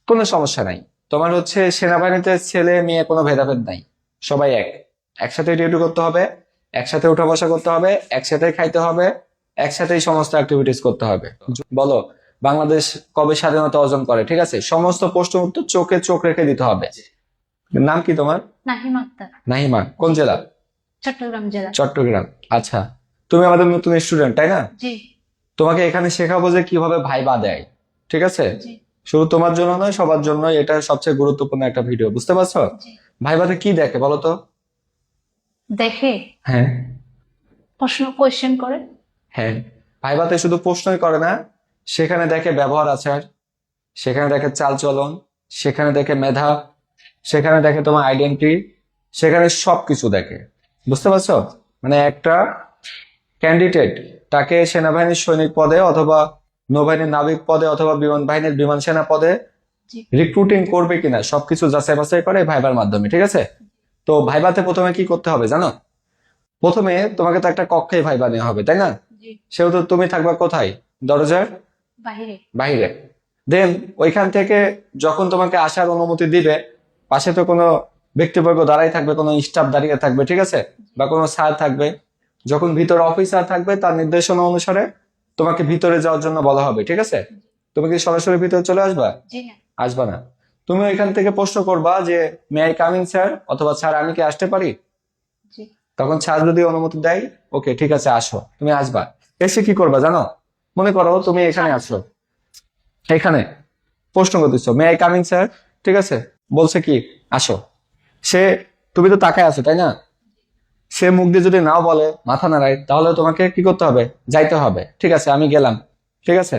কোনো সমস্যা নাই। তোমার হচ্ছে সেনাবাহিনীতে ছেলে মেয়ে কোনো ভেদাভেদ নাই, সবাই একসাথে ডিউটি করতে হবে, একসাথে উঠা বসা করতে হবে, একসাথে খাইতে হবে, একসাথেই সমস্ত অ্যাক্টিভিটিস করতে হবে। বলো, বাংলাদেশ কবে স্বাধীনতা অর্জন করে? ঠিক আছে, সমস্ত প্রশ্ন উত্তর চোখে চোখ রেখে দিতে হবে। নাম কি তোমার? নাহিম আক্তার। নাহিমা, কোন জেলা? চট্টগ্রাম জেলা। চট্টগ্রাম। আচ্ছা, তুমি আমাদের নতুন স্টুডেন্ট তাই না? জি। তোমাকে এখানে শেখাবো যে কিভাবে ভাইবা দেয়। ঠিক আছে, জি। শুধু তোমার জন্য নয়, সবার জন্য এটা সবচেয়ে গুরুত্বপূর্ণ একটা ভিডিও, বুঝতে পারছো? জি। ভাইবাতে কি দেখে বলো তো? দেখে হ্যাঁ কোয়েশ্চেন করে। হ্যাঁ, ভাইবাতে শুধু প্রশ্নই করে না, সেখানে দেখে ব্যবহার আচার, সেখানে দেখে চালচলন, সেখানে দেখে মেধা, সেখানে দেখে তোমার আইডেন্টিটি, সেখানে সবকিছু দেখে। বুঝতে পারছো? মানে একটা ক্যান্ডিডেট তাকে সেনাবাহিনীর সৈনিক পদে অথবা নৌবাহিনীর নাবিক পদে অথবা বিমান বাহিনীর বিমান সেনা পদে জি। রিক্রুটিং করবে কিনা সবকিছু যাচাই বাছাই করে ভাইবার মাধ্যমে। ঠিক আছে, তো ভাইবাতে প্রথমে কি করতে হবে জানো? প্রথমে তোমাকে তো একটা কক্ষে ভাইবা নেওয়া হবে তাই না? জি। সেহেতু তুমি থাকবা কোথায়? দরজার বাহিরে। বাইরে। দেন ওইখান থেকে যখন তোমাকে আসার অনুমতি দিবে, পাশে তো কোনো ব্যক্তিবর্গ দাঁড়াই থাকবে, কোনো স্টাফ দাঁড়িয়ে থাকবে, ঠিক আছে, বা কোনো স্যার থাকবে। যখন ভিতরে অফিসার থাকবে তার নির্দেশনা অনুসারে তোমাকে ভিতরে যাওয়ার জন্য বলা হবে। ঠিক আছে, তুমি কি সরাসরি ভিতরে চলে আসবা? জি না। আসবা না। তুমি এখান থেকে প্রশ্ন করবা যে মে আই কামিং স্যার, অথবা স্যার আমি কি আসতে পারি? জি। তখন স্যার যদি অনুমতি দেয়, ওকে ঠিক আছে আসো, তুমি আসবা। এসে কি করবা জানো? মনে করো তুমি এখানে আছো, এখানে প্রশ্ন করতেছো মে আই কামিং স্যার, ঠিক আছে, বলছে কি আসো। সে, তুমি তো তাকায় আছো তাই না? সে মুখ দিয়ে যদি নাও বলে, মাথা নাড়ায়, তাহলে তোমাকে কি করতে হবে? যাইতে হবে। ঠিক আছে, আমি গেলাম। ঠিক আছে,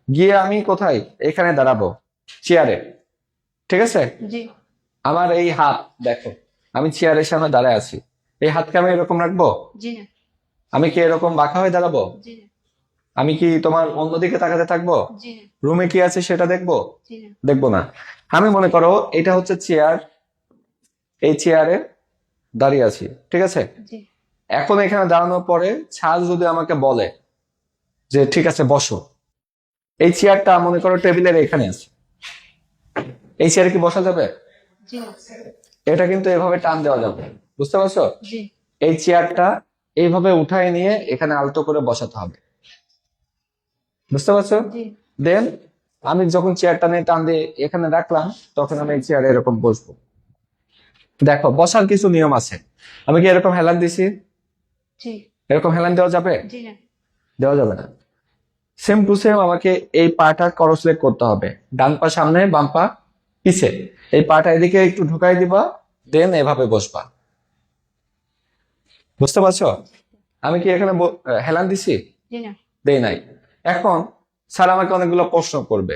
গিয়ে আমি কোথায়? এখানে দাঁড়াবো, চেয়ারে। ঠিক আছে, জি। আমার এই হাত দেখো, আমি চেয়ারের সামনে দাঁড়ায় আছি। এই হাতকে আমি এরকম রাখবো? জি না। আমি কি এরকম বাঁকা হয়ে দাঁড়াবো? জি না। আমি কি তোমার অন্যদিকে তাকাতে থাকবো? জি না। রুমে কি আছে সেটা দেখবো? জি না। দেখবো না। আমি মনে করো এটা হচ্ছে চেয়ার, এই চেয়ারে দাঁড়িয়ে আছি। ঠিক আছে, জি। এখন এখানে দাঁড়ানোর পরে ছাদ যদি আমাকে বলে যে ঠিক আছে বসো, এই চেয়ারটা মনে করো টেবিলের এখানে আছে, এই চেয়ারে কি বসা যাবে? জি না। এটা কিন্তু এভাবে টান দেওয়া যাবে, বুঝতে পারছো? জি। এই চেয়ারটা এইভাবে উঠায় নিয়ে এখানে আলতো করে বসাতে হবে, বুঝতে পারছো? জি। দেন আমি যখন চেয়ারটা নিয়ে টান দিয়ে এখানে রাখলাম, তখন আমি এই চেয়ারে এরকম বসবো। দেখো, বসার কিছু নিয়ম আছে। আমি কি এরকম হেলান দিছি? জি। এরকম হেলান দেওয়া যাবে? জি না। দেওয়া যাবে না। সেম টু সেম আমাকে এই পাটা ক্রস লেগ করতে হবে, ডান পা সামনে বাম পা পিছে, এই পাটা এদিকে একটু ঢুকাই দিবা, দেন এভাবে বসবা। বুঝতে পারছো? আমি কি এখানে হেলান দিছি? জি না। দেই নাই। এখন স্যার আমাকে অনেকগুলো প্রশ্ন করবে,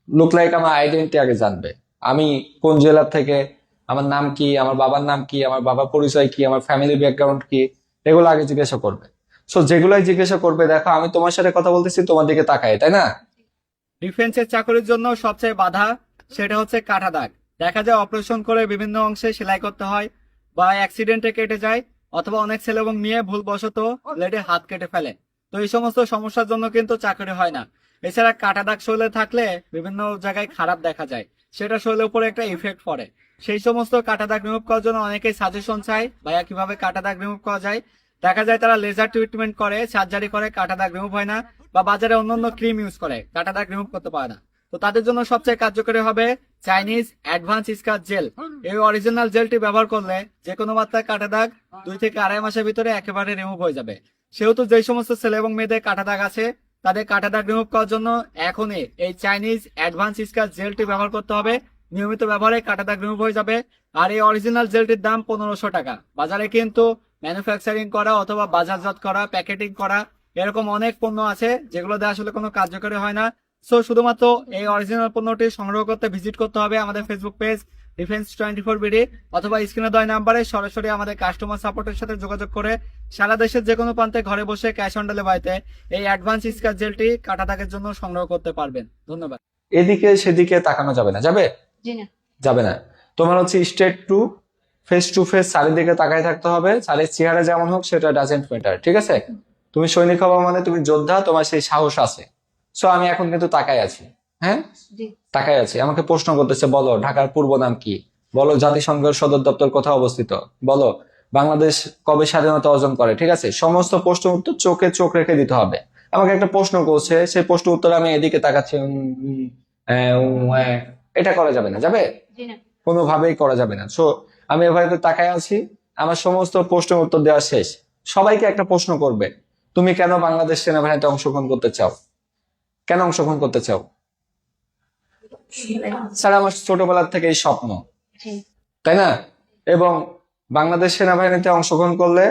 লুক লাইক আমার আইডেন্টিটি আগে জানবে, আমি কোন জেলা থেকে, আমার নাম কি, আমার বাবার নাম কি, আমার বাবার পরিচয় কি, আমার ফ্যামিলি ব্যাকগ্রাউন্ড কি, এগুলো আগে জিজ্ঞাসা করবে। সো যেগুলাই জিজ্ঞাসা করবে, দেখো আমি তোমার সাথে কথা বলতেছি তোমার দিকে তাকায়, তাই না? ডিফেন্সের চাকরির জন্য সবচেয়ে বাধা সেটা হচ্ছে কাটা দাগ। দেখা যায় অপারেশন করে বিভিন্ন অংশে সেলাই করতে হয় বা অ্যাক্সিডেন্টে কেটে যায়, অথবা অনেক ছেলে এবং মেয়ে ভুলবশত ব্লেডে হাত কেটে ফেলে। তো এই সমস্ত সমস্যার জন্য কিন্তু চাকরি হয় না। এছাড়া কাটা দাগ শরীরে থাকলে বিভিন্ন জায়গায় খারাপ দেখা যায়, সেটা শরীরের উপরে একটা ইফেক্ট পড়ে। সেই সমস্ত কাটা দাগ রিমুভ করার জন্য অনেকেই সাজেশন চায়, ভাইয়া কিভাবে কাটা দাগ রিমুভ করা যায়। দেখা যায় তারা লেজার ট্রিটমেন্ট করে, সার্জারি করে, কাটা দাগ রিমুভ হয় না, বা বাজারে অন্যান্য ক্রিম ইউজ করে, কাটা দাগ রিমুভ করতে পারে না। তো তাদের জন্য সবচেয়ে কার্যকরী হবে চাইনিজ অ্যাডভান্স স্কার জেল। এই অরিজিনাল জেলটি ব্যবহার করলে যে কোনো মাত্রায় কাটা দাগ 2 থেকে 2.5 মাসের ভিতরে একেবারে রিমুভ হয়ে যাবে। সেহেতু যে সমস্ত ছেলে এবং মেয়েদের কাটা দাগ আছে, তাদের কাটা দাগ রিমুভ করার জন্য এখনই এই চাইনিজ অ্যাডভান্স স্কার জেলটি ব্যবহার করতে হবে। নিয়মিত ব্যবহারে কাটা দাগ রিমুভ হয়ে যাবে। আর এই অরিজিনাল জেলটির দাম 1500 টাকা। বাজারে কিন্তু ম্যানুফ্যাকচারিং করা অথবা বাজারজাত করা, প্যাকেটিং করা এরকম অনেক পণ্য আছে যেগুলো দিয়ে আসলে কোনো কার্যকরী হয় না। সো শুধুমাত্র এই অরিজিনাল পণ্যটি সংগ্রহ করতে ভিজিট করতে হবে আমাদের ফেসবুক পেজ ডিফেন্স 24 বিডি, অথবা স্ক্রিনে দেওয়া নাম্বারে সরাসরি আমাদের কাস্টমার সাপোর্টের সাথে যোগাযোগ করে সারা দেশের যে কোনো প্রান্তে ঘরে বসে ক্যাশ অন ডেলিভারিতে এই অ্যাডভান্স স্কার জেলটি কাটা দাগের জন্য সংগ্রহ করতে পারবেন। ধন্যবাদ। এদিকে সেদিকে তাকানো যাবে না, যাবে? জি না। যাবে না। তোমার হচ্ছে স্ট্রেট টু ফেস চারিদিকে তাকায় থাকতে হবে, চারের চেহারা যেমন হোক সেটা ডাজেন্ট ম্যাটার। ঠিক আছে, তুমি সৈনিক হবা মানে তুমি যোদ্ধা, তোমার সেই সাহস আছে। সো আমি এখন কিন্তু তাকায় আছি, হ্যাঁ, জি তাকাই আছি। আমাকে প্রশ্ন করতেছে, বলো ঢাকার পূর্ব নাম কি, বলো জাতিসংঘের সদর দপ্তর কোথায় অবস্থিত, বলো বাংলাদেশ কবে স্বাধীনতা অর্জন করে। ঠিক আছে, সমস্ত প্রশ্ন উত্তর চোখে চোখ রেখে দিতে হবে। আমাকে একটা প্রশ্ন করছে, সেই প্রশ্ন উত্তর আমি এদিকে তাকাচ্ছি, এটা করা যাবে না, যাবে? জি না কোনোভাবেই করা যাবে না। সো আমি এভাবে তাকায় আছি, আমার সমস্ত প্রশ্নের উত্তর দেওয়া শেষ। সবাইকে একটা প্রশ্ন করবে, তুমি কেন বাংলাদেশ সেনাবাহিনীতে অংশগ্রহণ করতে চাও, কেন অংশগ্রহণ করতে চাও? স্যার আমার ছোটবেলার থেকেই স্বপ্ন, জি তাই না? এবং বাংলাদেশ সেনাবাহিনীতে অংশগ্রহণ করলে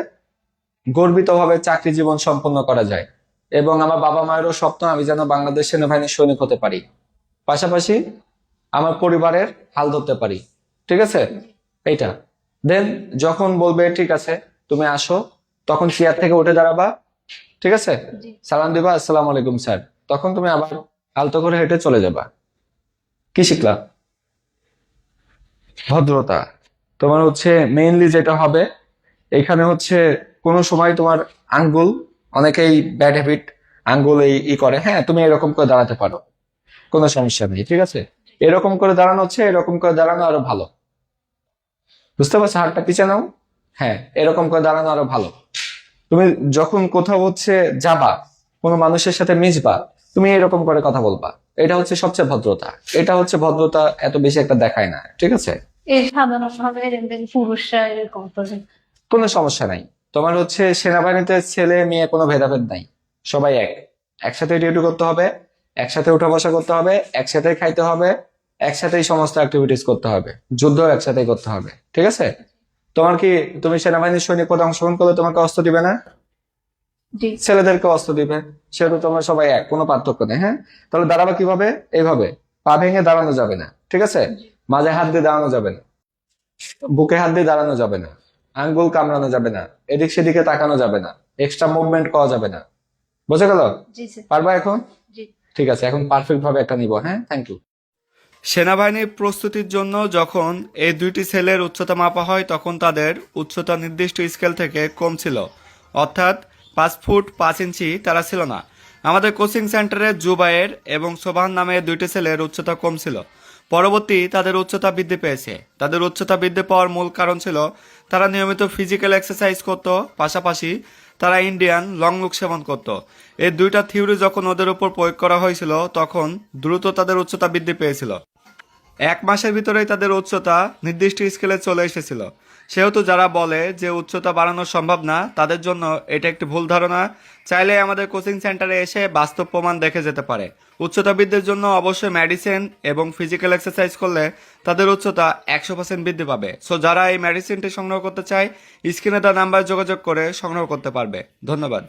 গর্বিতভাবে চাকরি জীবন সম্পন্ন করা যায়। এবং আমার বাবা মায়েরও স্বপ্ন আমি যেন বাংলাদেশ সেনাবাহিনীর সৈনিক হতে পারি, পাশাপাশি আমার পরিবারের হাল ধরতে পারি। ঠিক আছে, এইটা। দেন যখন বলবে ঠিক আছে তুমি আসো, তখন চেয়ার থেকে উঠে দাঁড়াবা, ঠিক আছে, জি সালাম দিবা, আসসালামু আলাইকুম স্যার, তখন তুমি আবার আলতো করে হেঁটে চলে যাবা। কি শিখলা? ভদ্রতা। তোমার হচ্ছে মেইনলি যেটা হবে এখানে হচ্ছে কোনো সময় তোমার আঙ্গুল, অনেকেই ব্যাড হ্যাবিট, আঙ্গুল ই করে, হ্যাঁ তুমি এরকম করে দাঁড়াতে পারো, কোনো সমস্যা নেই। ঠিক আছে, এরকম করে দাঁড়ানো হচ্ছে, এরকম করে দাঁড়ানো আরো ভালো। বুঝতে পারছো? হাতটা পিছে নাও, হ্যাঁ এরকম করে দাঁড়ানো আরো ভালো। তুমি যখন কোথাও হচ্ছে যাবা, কোনো মানুষের সাথে মিশবা, তুমি এরকম করে কথা বলবা। এটা হচ্ছে সবচেয়ে ভদ্রতা। এটা হচ্ছে ভদ্রতা, এত বেশি একটা দেখায় না। ঠিক আছে, এই সাধারণভাবে দেখবেন পুরুষরা এরকম করে কোনো সমস্যা নাই। তোমার হচ্ছে সেনাবাহিনীতে ছেলে মেয়ে কোনো ভেদাভেদ নাই, সবাই এক, একসাথে ডিউটি করতে হবে, একসাথে উঠা বসা করতে হবে, একসাথে খাইতে হবে, একসাথেই সমস্ত অ্যাক্টিভিটিস করতে হবে, যুদ্ধ একসাথেই করতে হবে। ঠিক আছে, তোমার কি, তুমি সেনাবাহিনীর সৈনিক পদে অংশগ্রহণ করলে তোমাকে অস্ত্র দিবে না? জি ছেলেদেরকে অস্ত্র দিবে, সেহেতু তোমরা সবাই এক, কোনো পার্থক্য নেই। হ্যাঁ, তাহলে দাঁড়াবে কিভাবে? এইভাবে পা ভেঙে দাঁড়ানো যাবে না। ঠিক আছে, মাঝে হাত দিয়ে দাঁড়ানো যাবে না, বুকে হাত দিয়ে দাঁড়ানো যাবে না, আঙ্গুল কামড়ানো যাবে না, এদিক সেদিকে তাকানো যাবে না, এক্সট্রা মুভমেন্ট করা যাবে না। বুঝে গেল? জি স্যার পারবা এখন? জি ঠিক আছে, এখন পারফেক্ট ভাবে একটা নিব। হ্যাঁ, থ্যাংক ইউ। সেনাবাহিনীর প্রস্তুতির জন্য যখন এই দুইটি সেলের উচ্চতা মাপা হয় তখন তাদের উচ্চতা নির্দিষ্ট স্কেল থেকে কম ছিল, অর্থাৎ 5 ফুট 5 ইঞ্চি তারা ছিল না। আমাদের কোচিং সেন্টারে জুবায়ের এবং সোবান নামে দুইটি সেলের উচ্চতা কম ছিল। পরবর্তী তাদের উচ্চতা বৃদ্ধি পেয়েছে। তাদের উচ্চতা বৃদ্ধি পাওয়ার মূল কারণ ছিল তারা নিয়মিত ফিজিক্যাল এক্সারসাইজ করত, পাশাপাশি তারা ইন্ডিয়ান লং লুক সেবন করত। এই দুইটা থিওরি যখন ওদের উপর প্রয়োগ করা হয়েছিল তখন দ্রুত তাদের উচ্চতা বৃদ্ধি পেয়েছিল। 1 মাসের ভিতরেই তাদের উচ্চতা নির্দিষ্ট স্কেলে চলে এসেছিল। সেহেতু যারা বলে যে উচ্চতা বাড়ানো সম্ভব না, তাদের জন্য এটা একটি ভুল ধারণা। চাইলে আমাদের কোচিং সেন্টারে এসে বাস্তব প্রমাণ দেখে যেতে পারে। উচ্চতা বৃদ্ধির জন্য অবশ্যই মেডিসিন এবং ফিজিক্যাল এক্সারসাইজ করলে তাদের উচ্চতা 100% বৃদ্ধি পাবে। সো যারা এই মেডিসিনটি সংগ্রহ করতে চায়, স্ক্রিনে দেওয়া নাম্বারে যোগাযোগ করে সংগ্রহ করতে পারবে। ধন্যবাদ।